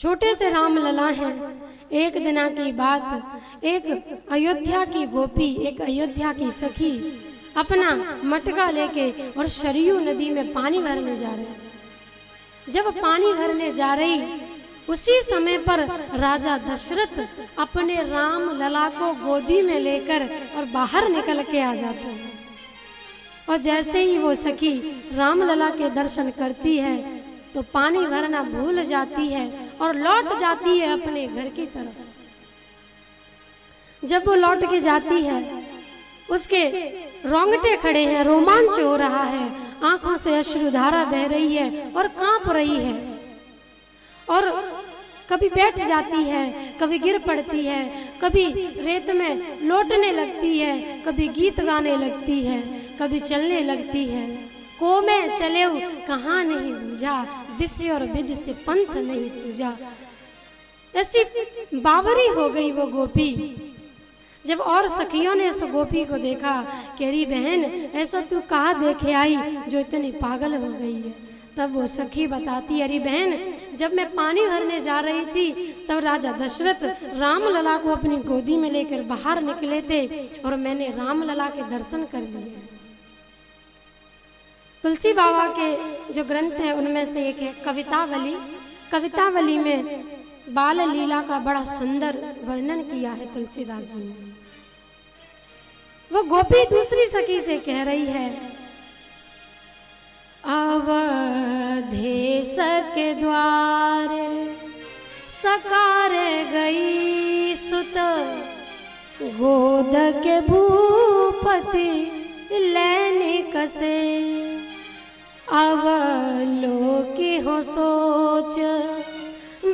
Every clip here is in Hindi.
छोटे से राम लला हैं। एक दिना की बात, एक अयोध्या की गोपी, एक अयोध्या की सखी अपना मटका लेके और सरयू नदी में पानी भरने जा रहे। जब पानी भरने जा रही उसी समय पर राजा दशरथ अपने राम लला को गोदी में लेकर और बाहर निकल के आ जाते हैं। और जैसे ही वो सखी राम लला के दर्शन करती है तो पानी भरना भूल जाती है और लौट जाती है अपने घर की तरफ। जब वो लौट के जाती है उसके रोंगटे खड़े हैं, रोमांच हो रहा है, आंखों से अश्रुधारा बह रही है और कांप रही है। और कभी बैठ जाती है, कभी गिर पड़ती है, कभी रेत में लोटने लगती है, कभी गीत गाने लगती है, कभी चलने लगती है। को में चले कहाँ नहीं बूझा, दिशे और विधि से पंथ नहीं सूझा। ऐसी बावरी हो गई वो गोपी। जब और सखियों ने उस गोपी को देखा, कह रही बहन ऐसा तू कहाँ देखे आई जो इतनी पागल हो गई है। तब वो सखी बताती, अरे बहन जब मैं पानी भरने जा रही थी तब राजा दशरथ राम लला को अपनी गोदी में लेकर बाहर निकले थे और मैंने राम लला के दर्शन कर लिए। तुलसी बाबा के जो ग्रंथ है उनमें से एक है कवितावली। कवितावली में बाल लीला का बड़ा सुंदर वर्णन किया है तुलसीदास जी ने। वो गोपी दूसरी सखी से कह रही है, अवधेश के द्वार सकार गई सुत, गोद के भूपति लेने कसे, अवलोकी हो सोच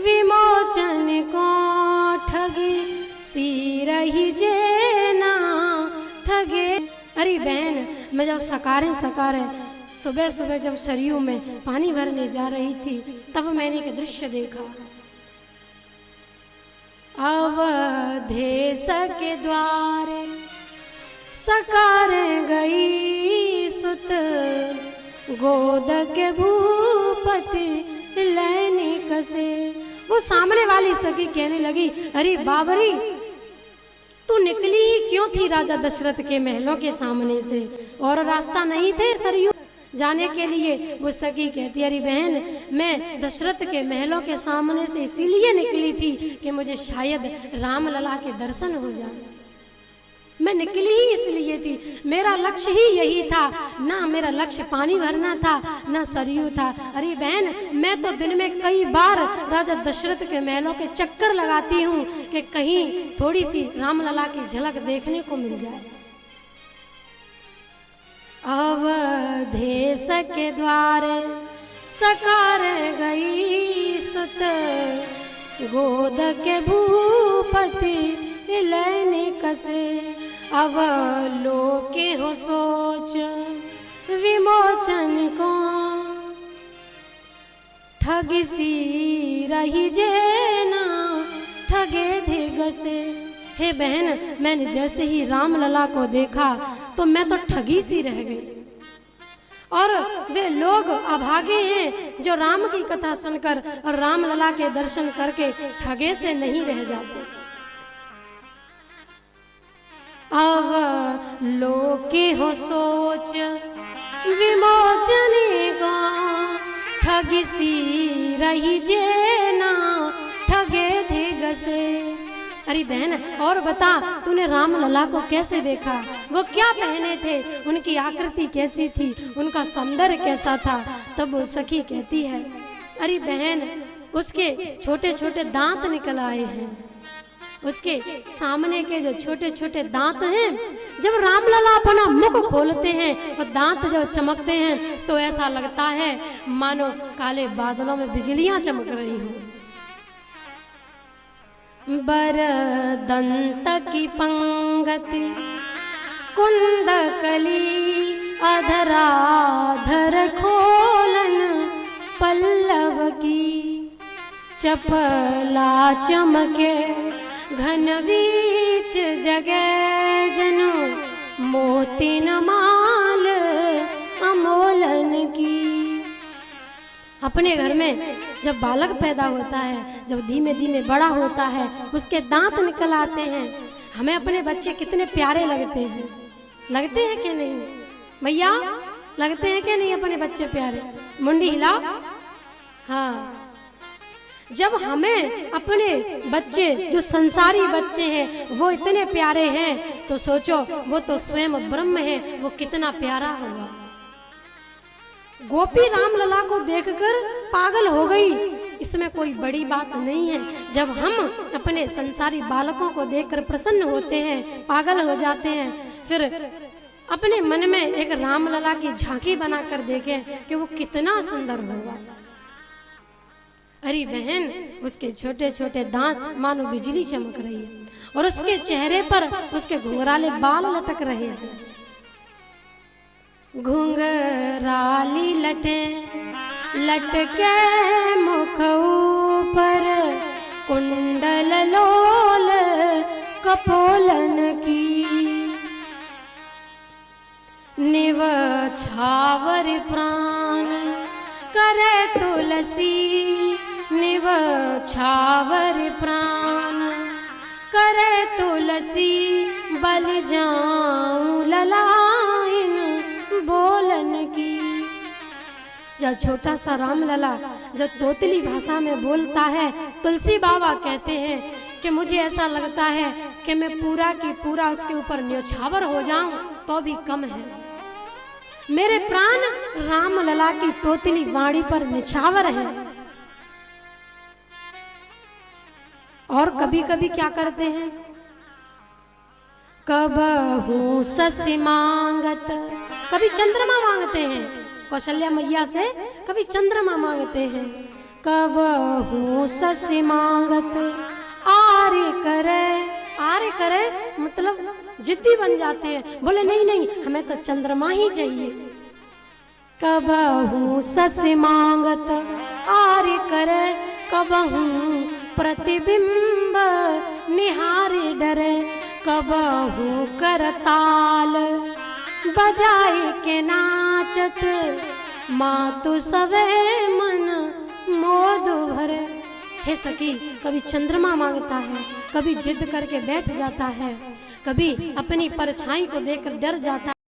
विमोचन को ठगी, सी रही जेना ठगे। अरे बहन मैं जब सकारे सुबह सुबह जब सरयू में पानी भरने जा रही थी तब मैंने एक दृश्य देखा। अवधेश के द्वार सकार गई सुत, गोद के भूपति लेने कसे। वो सामने वाली सखी कहने लगी, अरे बाबरी तू निकली ही क्यों थी राजा दशरथ के महलों के सामने से, और रास्ता नहीं थे सरयू जाने के लिए। वो सखी कहती, अरे बहन मैं दशरथ के महलों के सामने से इसीलिए निकली थी कि मुझे शायद राम लला के दर्शन हो जाए। मैं निकली ही इसलिए थी, मेरा लक्ष्य ही यही था, ना मेरा लक्ष्य पानी भरना था ना सरयू था। अरे बहन मैं तो दिन में कई बार राजा दशरथ के महलों के चक्कर लगाती हूँ कि कहीं थोड़ी सी रामलला की झलक देखने को मिल जाए। अवधेश के द्वार सकार गई सुत, गोद के भूपति लेने कसे, अवलोके हो सोच विमोचन को ठगी, सी रही जेना ठगे धिगसे। हे बहन मैंने जैसे ही राम लला को देखा तो मैं तो ठगी सी रह गई। और वे लोग अभागे हैं जो राम की कथा सुनकर और राम लला के दर्शन करके ठगे से नहीं रह जाते। अब लोके हो सोच विमोचन को ठगी, सी रही जेना ठगे धिगसे। अरे बहन और बता तूने राम लला को कैसे देखा, वो क्या पहने थे, उनकी आकृति कैसी थी, उनका सौंदर्य कैसा था। तब वो सखी कहती है, अरे बहन उसके छोटे छोटे दांत निकल आए हैं, उसके सामने के जो छोटे छोटे दांत हैं, जब राम लला अपना मुख खोलते हैं और दांत जब चमकते हैं तो ऐसा लगता है मानो काले बादलों में बिजलियां चमक रही हों। बर दंत की पंगति कुंदकली, अधराधर खोलन पल्लव की, चपला चमके घन बीच जगह जनु, मोती न माल अमोलन की। अपने घर में जब बालक पैदा होता है, जब धीमे धीमे बड़ा होता है, उसके दांत निकल आते हैं, हमें अपने बच्चे कितने प्यारे लगते हैं। लगते हैं कि नहीं भैया? लगते हैं कि नहीं अपने बच्चे प्यारे? मुंडी हिलाओ। हाँ, जब हमें अपने बच्चे जो संसारी बच्चे हैं वो इतने प्यारे हैं, तो सोचो वो तो स्वयं ब्रह्म है, वो कितना प्यारा होगा। गोपी रामलला को देखकर पागल हो गई, इसमें कोई बड़ी बात नहीं है। जब हम अपने संसारी बालकों को देखकर प्रसन्न होते हैं, पागल हो जाते हैं, फिर अपने मन में एक रामलला की झांकी बनाकर देखें कि वो कितना सुंदर होगा। अरे बहन, उसके छोटे छोटे दांत मानो बिजली चमक रही है और उसके चेहरे पर उसके घुंघराले बाल लटक रहे हैं। घुंघराली लटे लटके मुख ऊपर, कुंडल लोल कपोलन की, निव छावर प्राण करे तुलसी, निव छावर प्राण करे तुलसी, बल जाऊं ललाइन बोलन की। जब छोटा सा रामलला जब तोतली भाषा में बोलता है, तुलसी बाबा कहते हैं कि मुझे ऐसा लगता है कि मैं पूरा की पूरा उसके ऊपर न्योछावर हो जाऊं तो भी कम है। मेरे प्राण रामलला की तोतली वाणी पर निछावर है। और कभी कभी क्या करते हैं, कबहू ससी मांगत, कभी चंद्रमा मांगते हैं कौशल्या मैया से, कभी चंद्रमा मांगते हैं। कबहू ससी मांगत आर्य करे मतलब जिद्दी बन जाते हैं, बोले नहीं नहीं हमें तो चंद्रमा ही चाहिए। कबहू ससी मांगत आर्य करे, कबहू प्रतिबिंब निहारे डरे, कबहू करताल बजाए के नाचत, मातु सवे मन मोद भरे। हे सखी, कभी चंद्रमा मांगता है, कभी जिद करके बैठ जाता है, कभी अपनी परछाई को देखकर डर जाता